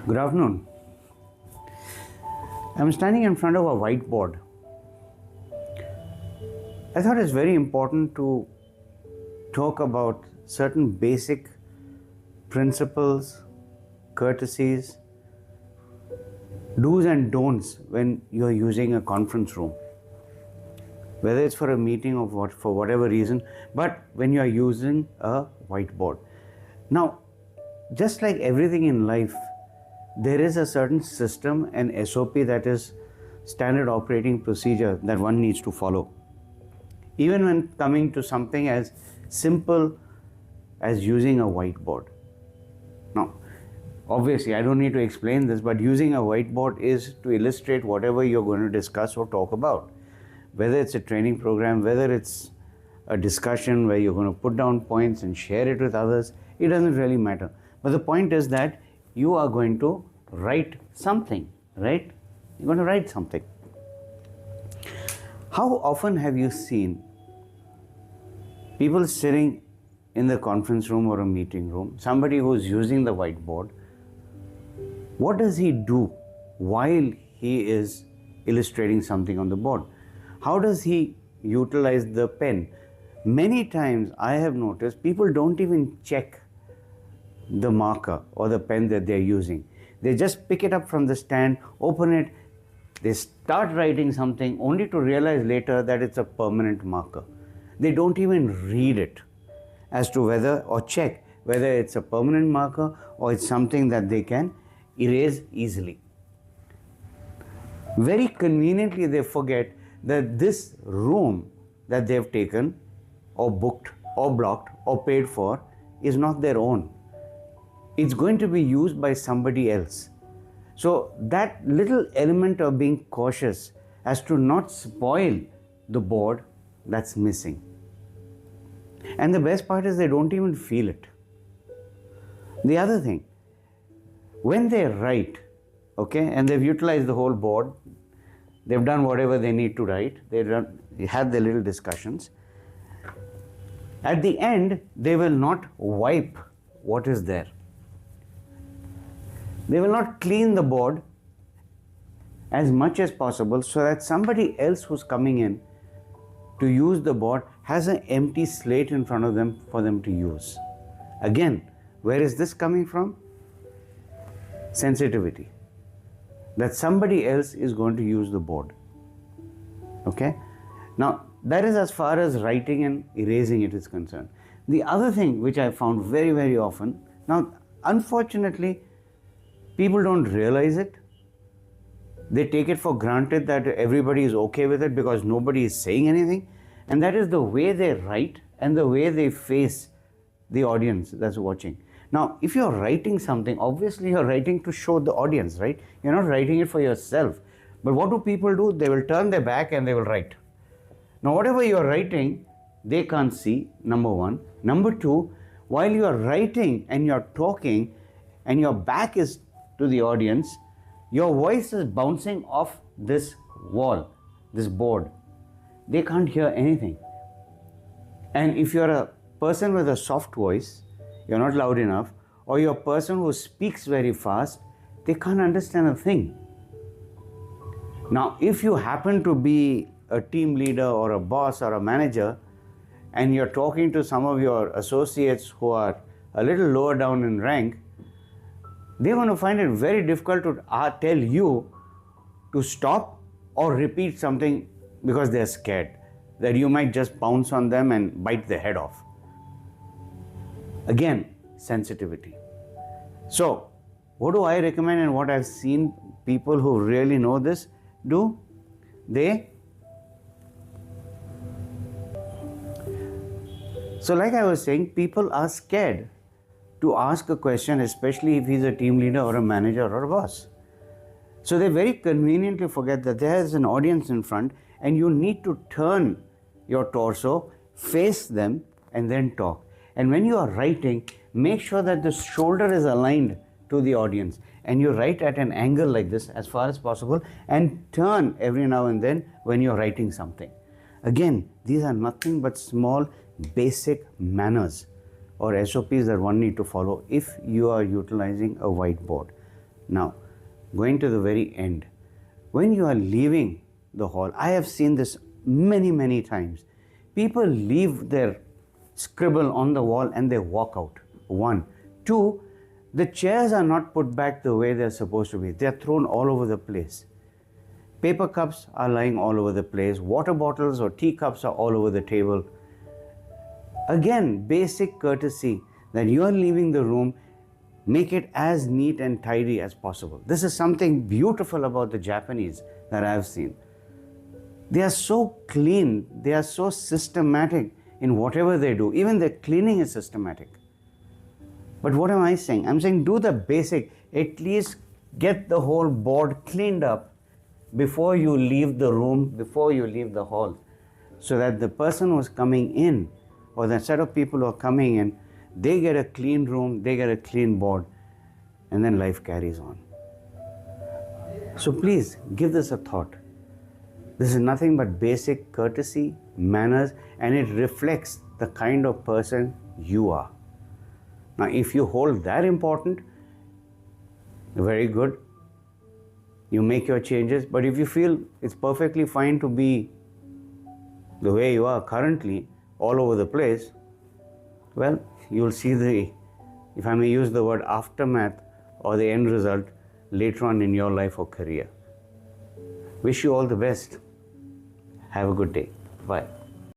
Good afternoon. I'm standing in front of a whiteboard. I thought it's very important to talk about certain basic principles, courtesies, do's and don'ts when you're using a conference room. Whether it's for a meeting or for whatever reason, but when you're using a whiteboard. Now, just like everything in life, there is a certain system and SOP, that is standard operating procedure, that one needs to follow. Even when coming to something as simple as using a whiteboard. Now, obviously, I don't need to explain this, but using a whiteboard is to illustrate whatever you're going to discuss or talk about. Whether it's a training program, whether it's a discussion where you're going to put down points and share it with others, it doesn't really matter. But the point is that you are going to write something, right? You're going to write something. How often have you seen people sitting in the conference room or a meeting room, somebody who's using the whiteboard? What does he do while he is illustrating something on the board? How does he utilize the pen? Many times I have noticed people don't even check the marker or the pen that they're using. They just pick it up from the stand, open it, they start writing something only to realize later that it's a permanent marker. They don't even read it as to whether, or check whether it's a permanent marker or it's something that they can erase easily. Very conveniently they forget that this room that they've taken or booked or blocked or paid for is not their own. It's going to be used by somebody else. So that little element of being cautious as to not spoil the board, that's missing. And the best part is they don't even feel it. The other thing, when they write, okay, and they've utilized the whole board, they've done whatever they need to write, they had their little discussions. At the end, they will not wipe what is there. They will not clean the board as much as possible so that somebody else who's coming in to use the board has an empty slate in front of them for them to use. Again, where is this coming from? Sensitivity. That somebody else is going to use the board. Okay? Now, that is as far as writing and erasing it is concerned. The other thing which I found very, very often, now, unfortunately, people don't realize it. They take it for granted that everybody is okay with it because nobody is saying anything. And that is the way they write and the way they face the audience that's watching. Now, if you're writing something, obviously you're writing to show the audience, right? You're not writing it for yourself. But what do people do? They will turn their back and they will write. Now, whatever you're writing, they can't see, number one. Number two, while you're writing and you're talking and your back is to the audience, your voice is bouncing off this wall, this board. They can't hear anything. And if you're a person with a soft voice, you're not loud enough, or you're a person who speaks very fast, they can't understand a thing. Now, if you happen to be a team leader or a boss or a manager, and you're talking to some of your associates who are a little lower down in rank, they're going to find it very difficult to tell you to stop or repeat something because they're scared that you might just pounce on them and bite their head off. Again, sensitivity. So, what do I recommend and what I've seen people who really know this do? So like I was saying, people are scared to ask a question, especially if he's a team leader or a manager or a boss. So they very conveniently forget that there is an audience in front and you need to turn your torso, face them, and then talk. And when you are writing, make sure that the shoulder is aligned to the audience and you write at an angle like this as far as possible and turn every now and then when you're writing something. Again, these are nothing but small basic manners or SOPs that one need to follow if you are utilizing a whiteboard. Now, going to the very end, when you are leaving the hall, I have seen this many, many times. People leave their scribble on the wall and they walk out. One. Two, the chairs are not put back the way they're supposed to be. They're thrown all over the place. Paper cups are lying all over the place. Water bottles or teacups are all over the table. Again, basic courtesy that you are leaving the room, make it as neat and tidy as possible. This is something beautiful about the Japanese that I have seen. They are so clean, they are so systematic in whatever they do. Even their cleaning is systematic. But what am I saying? I'm saying do the basic, at least get the whole board cleaned up before you leave the room, before you leave the hall, so that the person who's coming in or the set of people who are coming in, they get a clean room, they get a clean board, and then life carries on. So please give this a thought. This is nothing but basic courtesy, manners, and it reflects the kind of person you are. Now, if you hold that important, very good. You make your changes, but if you feel it's perfectly fine to be the way you are currently, all over the place, well, you'll see the, if I may use the word, aftermath or the end result later on in your life or career. Wish you all the best. Have a good day. Bye.